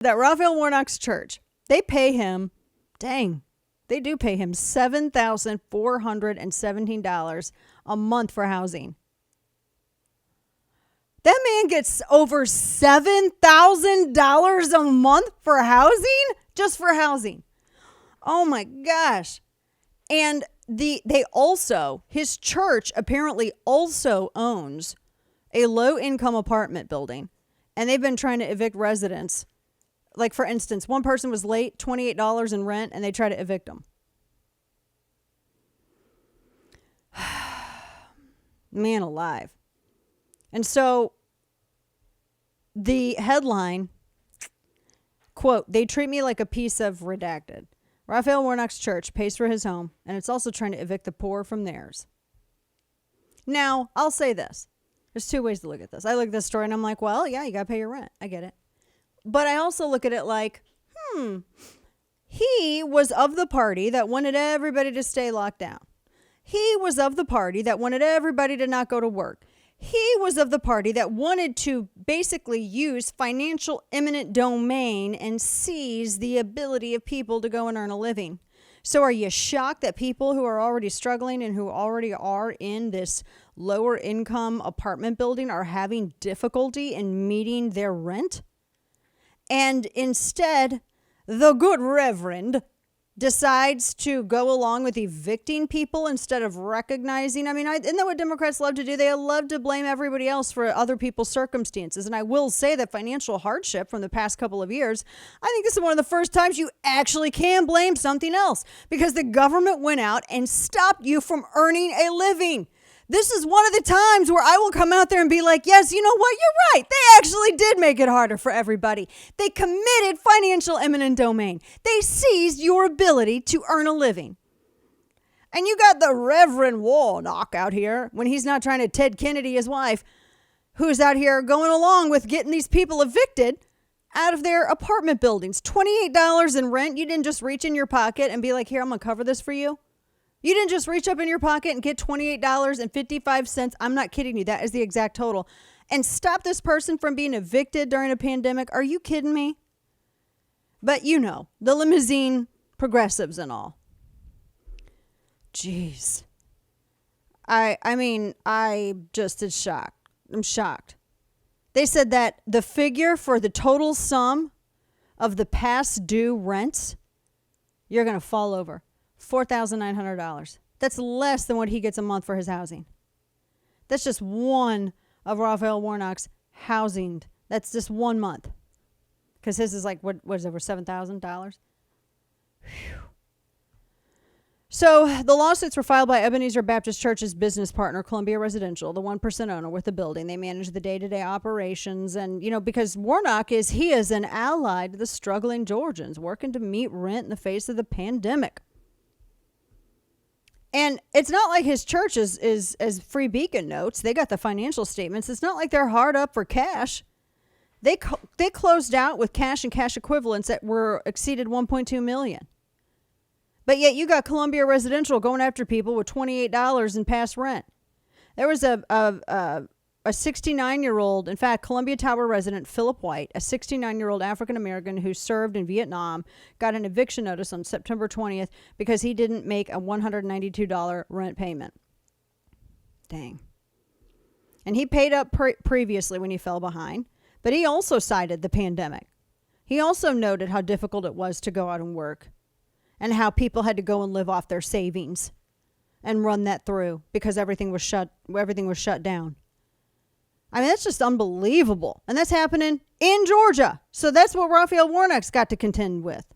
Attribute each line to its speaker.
Speaker 1: that Raphael Warnock's church, they pay him, dang, they do pay him $7,417 a month for housing. That man gets over $7,000 a month for housing, just for housing. Oh my gosh. And his church apparently also owns a low-income apartment building, and they've been trying to evict residents. Like, for instance, one person was late, $28 in rent, and they tried to evict them. Man alive. And so the headline, quote, "They treat me like a piece of redacted. Raphael Warnock's church pays for his home, and it's also trying to evict the poor from theirs." Now, I'll say this. There's two ways to look at this. I look at this story and I'm like, well, yeah, you got to pay your rent. I get it. But I also look at it like, he was of the party that wanted everybody to stay locked down. He was of the party that wanted everybody to not go to work. He was of the party that wanted to basically use financial eminent domain and seize the ability of people to go and earn a living. So are you shocked that people who are already struggling and who already are in this lower income apartment building are having difficulty in meeting their rent? And instead, the good reverend decides to go along with evicting people instead of recognizing. I mean, isn't that what Democrats love to do? They love to blame everybody else for other people's circumstances. And I will say that financial hardship from the past couple of years, I think this is one of the first times you actually can blame something else, because the government went out and stopped you from earning a living. This is one of the times where I will come out there and be like, yes, you know what? You're right. They actually did make it harder for everybody. They committed financial eminent domain. They seized your ability to earn a living. And you got the Reverend Warnock out here, when he's not trying to Ted Kennedy his wife, who's out here going along with getting these people evicted out of their apartment buildings. $28 in rent. You didn't just reach in your pocket and be like, here, I'm going to cover this for you. You didn't just reach up in your pocket and get $28.55. I'm not kidding you. That is the exact total. And stop this person from being evicted during a pandemic. Are you kidding me? But you know, the limousine progressives and all. Jeez. I mean, I just is shocked. I'm shocked. They said that the figure for the total sum of the past due rents, you're going to fall over. $4,900. That's less than what he gets a month for his housing. That's just one of Raphael Warnock's housing. That's just 1 month. Because his is like, what is it, over $7,000? So the lawsuits were filed by Ebenezer Baptist Church's business partner, Columbia Residential, the 1% owner with the building. They manage the day-to-day operations. And, you know, because Warnock is an ally to the struggling Georgians working to meet rent in the face of the pandemic. And it's not like his church is as Free Beacon notes. They got the financial statements. It's not like they're hard up for cash. They closed out with cash and cash equivalents that were exceeded $1.2 million. But yet you got Columbia Residential going after people with $28 in past rent. There was a 69-year-old, in fact, Columbia Tower resident Philip White, a 69-year-old African-American who served in Vietnam, got an eviction notice on September 20th because he didn't make a $192 rent payment. Dang. And he paid up previously when he fell behind, but he also cited the pandemic. He also noted how difficult it was to go out and work and how people had to go and live off their savings and run that through because everything was shut down. I mean, that's just unbelievable. And that's happening in Georgia. So that's what Raphael Warnock's got to contend with.